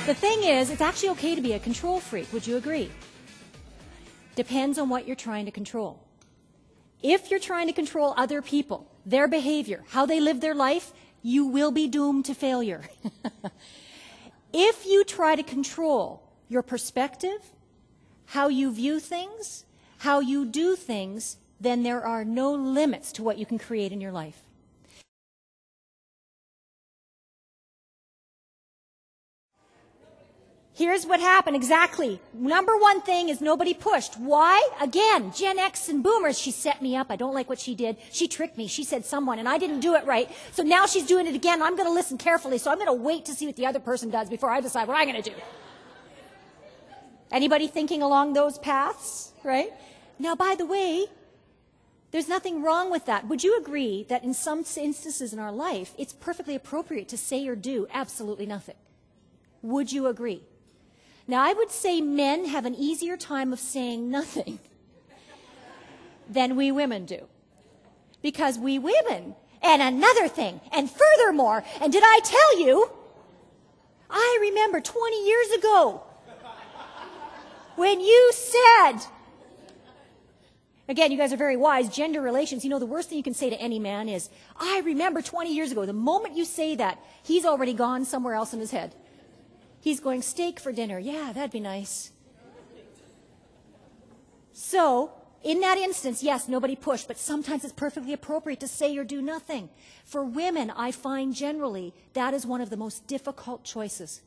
The thing is, it's actually okay to be a control freak. Would you agree? Depends on what you're trying to control. If you're trying to control other people, their behavior, how they live their life, you will be doomed to failure. If you try to control your perspective, how you view things, how you do things, then there are no limits to what you can create in your life. Here's what happened exactly. Number one thing is nobody pushed. Why? Again, Gen X and boomers, she set me up. I don't like what she did. She tricked me. She said someone, and I didn't do it right. So now she's doing it again. I'm going to listen carefully. So I'm going to wait to see what the other person does before I decide what I'm going to do. Anybody thinking along those paths, right? Now, by the way, there's nothing wrong with that. Would you agree that in some instances in our life, it's perfectly appropriate to say or do absolutely nothing? Would you agree? Now, I would say men have an easier time of saying nothing than we women do. Because we women, and another thing, and furthermore, and did I tell you, I remember 20 years ago when you said, again, you guys are very wise, gender relations, you know the worst thing you can say to any man is, I remember 20 years ago. The moment you say that, he's already gone somewhere else in his head. He's going, steak for dinner. Yeah, that'd be nice. So, in that instance, yes, nobody pushed, but sometimes it's perfectly appropriate to say or do nothing. For women, I find generally that is one of the most difficult choices,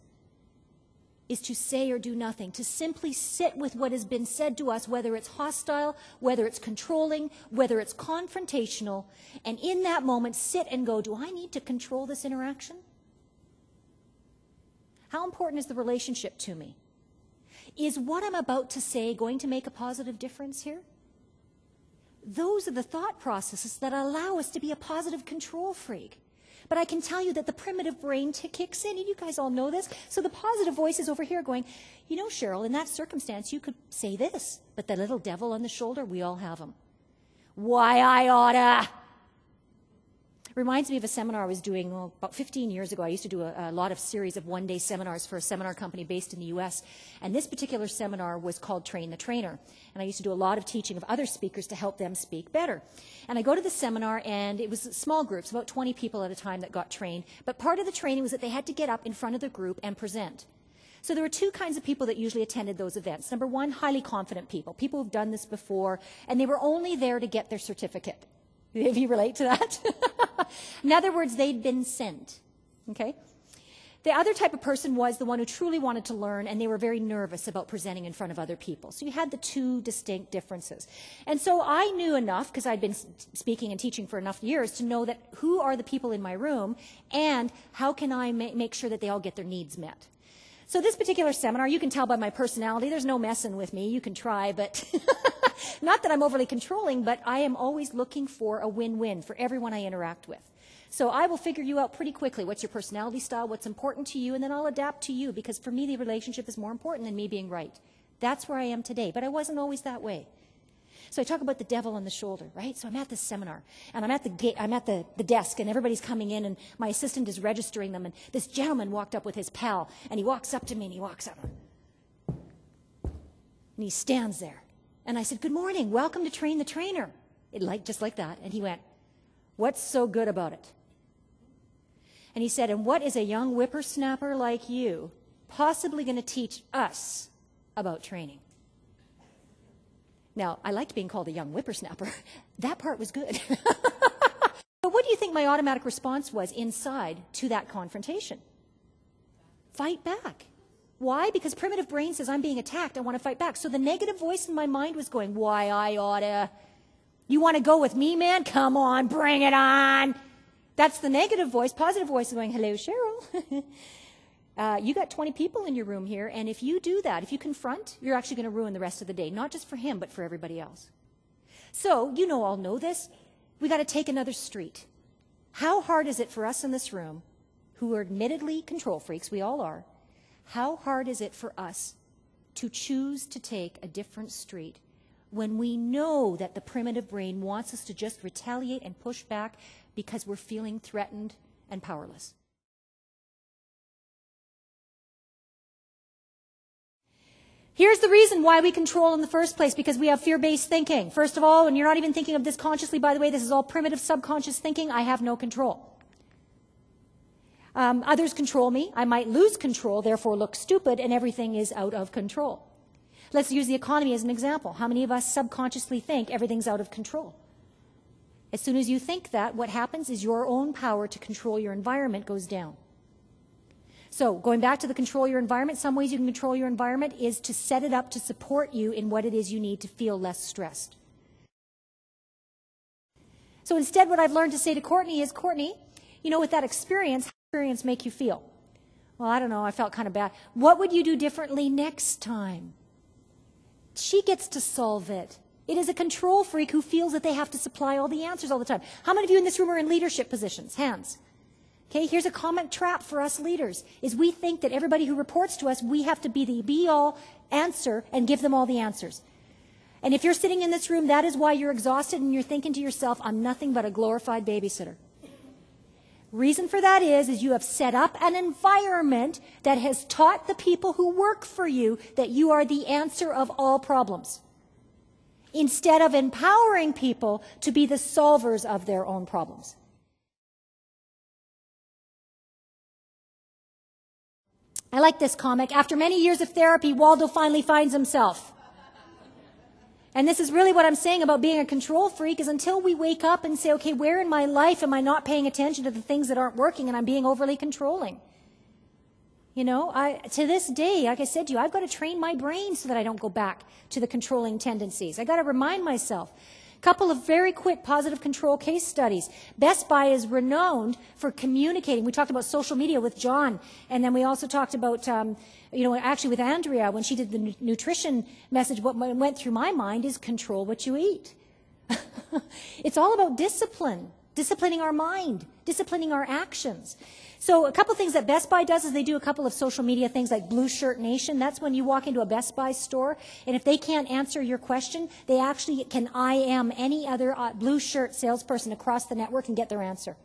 is to say or do nothing, to simply sit with what has been said to us, whether it's hostile, whether it's controlling, whether it's confrontational, and in that moment sit and go, do I need to control this interaction? How important is the relationship to me? Is what I'm about to say going to make a positive difference here? Those are the thought processes that allow us to be a positive control freak. But I can tell you that the primitive brain kicks in, and you guys all know this. So the positive voice is over here going, you know, Cheryl, in that circumstance, you could say this, but the little devil on the shoulder, we all have him. Why, I oughta. Reminds me of a seminar I was doing about 15 years ago. I used to do a lot of series of one-day seminars for a seminar company based in the U.S. And this particular seminar was called Train the Trainer. And I used to do a lot of teaching of other speakers to help them speak better. And I go to the seminar, and it was small groups, about 20 people at a time that got trained. But part of the training was that they had to get up in front of the group and present. So there were two kinds of people that usually attended those events. Number one, highly confident people, people who've done this before, and they were only there to get their certificate. If you relate to that. In other words, they'd been sent. Okay? The other type of person was the one who truly wanted to learn, and they were very nervous about presenting in front of other people. So you had the two distinct differences. And so I knew enough, because I'd been speaking and teaching for enough years, to know that who are the people in my room, and how can I make sure that they all get their needs met. So this particular seminar, you can tell by my personality, there's no messing with me. You can try, but not that I'm overly controlling, but I am always looking for a win-win for everyone I interact with. So I will figure you out pretty quickly. What's your personality style? What's important to you? And then I'll adapt to you, because for me, the relationship is more important than me being right. That's where I am today, but I wasn't always that way. So I talk about the devil on the shoulder, right? So I'm at this seminar, and I'm at the desk, and everybody's coming in, and my assistant is registering them, and this gentleman walked up with his pal, and he walks up to me, and he walks up, and he stands there. And I said, good morning, welcome to Train the Trainer. Just like that. And he went, what's so good about it? And he said, and what is a young whippersnapper like you possibly going to teach us about training? Now, I liked being called a young whippersnapper. That part was good. But what do you think my automatic response was inside to that confrontation? Fight back. Why? Because primitive brain says, I'm being attacked, I want to fight back. So the negative voice in my mind was going, why, I oughta. You want to go with me, man? Come on, bring it on. That's the negative voice. Positive voice is going, hello, Cheryl. You got 20 people in your room here, and if you do that, if you confront, you're actually going to ruin the rest of the day, not just for him, but for everybody else. So, you all know this. We got to take another street. How hard is it for us in this room, who are admittedly control freaks, we all are, how hard is it for us to choose to take a different street when we know that the primitive brain wants us to just retaliate and push back because we're feeling threatened and powerless? Here's the reason why we control in the first place, because we have fear-based thinking. First of all, and you're not even thinking of this consciously, by the way, this is all primitive subconscious thinking. I have no control. Others control me. I might lose control, therefore look stupid, and everything is out of control. Let's use the economy as an example. How many of us subconsciously think everything's out of control? As soon as you think that, what happens is your own power to control your environment goes down. So going back to the control your environment, some ways you can control your environment is to set it up to support you in what it is you need to feel less stressed. So instead what I've learned to say to Courtney is, Courtney, you know, with that experience, how does experience make you feel? Well, I don't know, I felt kind of bad. What would you do differently next time? She gets to solve it. It is a control freak who feels that they have to supply all the answers all the time. How many of you in this room are in leadership positions? Hands. Okay, here's a common trap for us leaders, is we think that everybody who reports to us, we have to be the be-all answer and give them all the answers. And if you're sitting in this room, that is why you're exhausted and you're thinking to yourself, I'm nothing but a glorified babysitter. Reason for that is you have set up an environment that has taught the people who work for you that you are the answer of all problems, instead of empowering people to be the solvers of their own problems. I like this comic. After many years of therapy, Waldo finally finds himself. And this is really what I'm saying about being a control freak, is until we wake up and say, okay, where in my life am I not paying attention to the things that aren't working and I'm being overly controlling? You know, to this day, like I said to you, I've got to train my brain so that I don't go back to the controlling tendencies. I've got to remind myself. Couple of very quick positive control case studies. Best Buy is renowned for communicating. We talked about social media with John, and then we also talked about, actually with Andrea, when she did the nutrition message, what went through my mind is control what you eat. It's all about discipline, disciplining our mind, disciplining our actions. So a couple things that Best Buy does is they do a couple of social media things like Blue Shirt Nation. That's when you walk into a Best Buy store, and if they can't answer your question, they actually can IM any other blue shirt salesperson across the network and get their answer.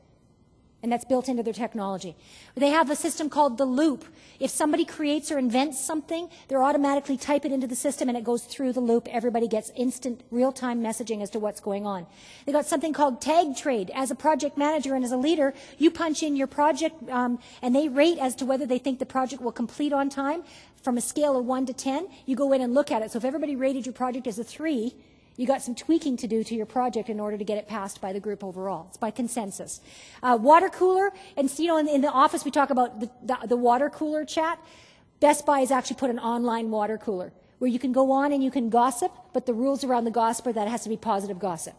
And that's built into their technology. They have a system called The Loop. If somebody creates or invents something, they're automatically type it into the system and it goes through the loop. Everybody gets instant real-time messaging as to what's going on. They got something called Tag Trade. As a project manager and as a leader, you punch in your project and they rate as to whether they think the project will complete on time. From a scale of 1 to 10, you go in and look at it. So if everybody rated your project as a 3, you got some tweaking to do to your project in order to get it passed by the group overall. It's by consensus. Water cooler, and you know, in the office we talk about the water cooler chat. Best Buy has actually put an online water cooler where you can go on and you can gossip, but the rules around the gossip are that it has to be positive gossip.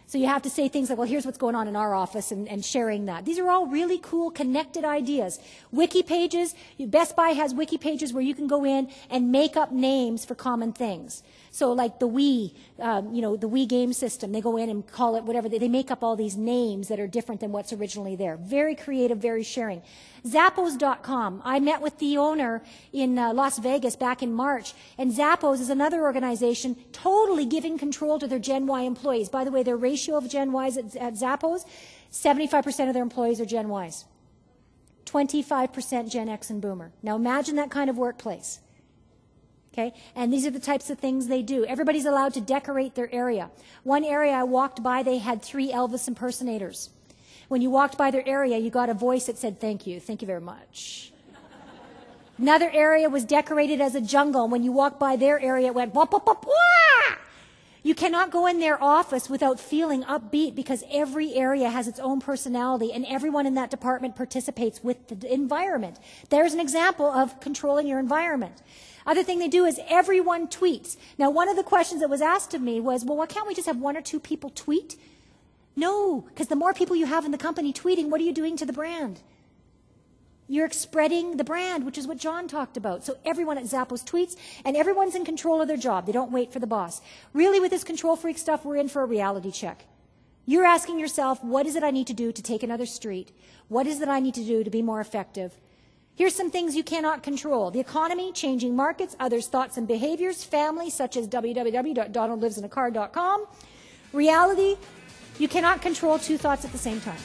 So you have to say things like, well, here's what's going on in our office, and sharing that. These are all really cool, connected ideas. Wiki pages, Best Buy has wiki pages where you can go in and make up names for common things. So like the Wii, the Wii game system, they go in and call it whatever. They make up all these names that are different than what's originally there. Very creative, very sharing. Zappos.com. I met with the owner in Las Vegas back in March, and Zappos is another organization totally giving control to their Gen Y employees. By the way, their ratio of Gen Ys at Zappos, 75% of their employees are Gen Ys. 25% Gen X and Boomer. Now imagine that kind of workplace. Okay, and these are the types of things they do. Everybody's allowed to decorate their area. One area I walked by, they had 3 Elvis impersonators. When you walked by their area, you got a voice that said, thank you very much. Another area was decorated as a jungle. When you walked by their area, it went, wah, wah, wah, wah! You cannot go in their office without feeling upbeat because every area has its own personality and everyone in that department participates with the environment. There's an example of controlling your environment. Other thing they do is everyone tweets. Now, one of the questions that was asked of me was, well, why can't we just have 1 or 2 people tweet? No, because the more people you have in the company tweeting, what are you doing to the brand? You're spreading the brand, which is what John talked about. So everyone at Zappos tweets, and everyone's in control of their job. They don't wait for the boss. Really, with this control freak stuff, we're in for a reality check. You're asking yourself, what is it I need to do to take another street? What is it I need to do to be more effective? Here's some things you cannot control. The economy, changing markets, others' thoughts and behaviors, family, such as www.donaldlivesincar.com. Reality, you cannot control 2 thoughts at the same time.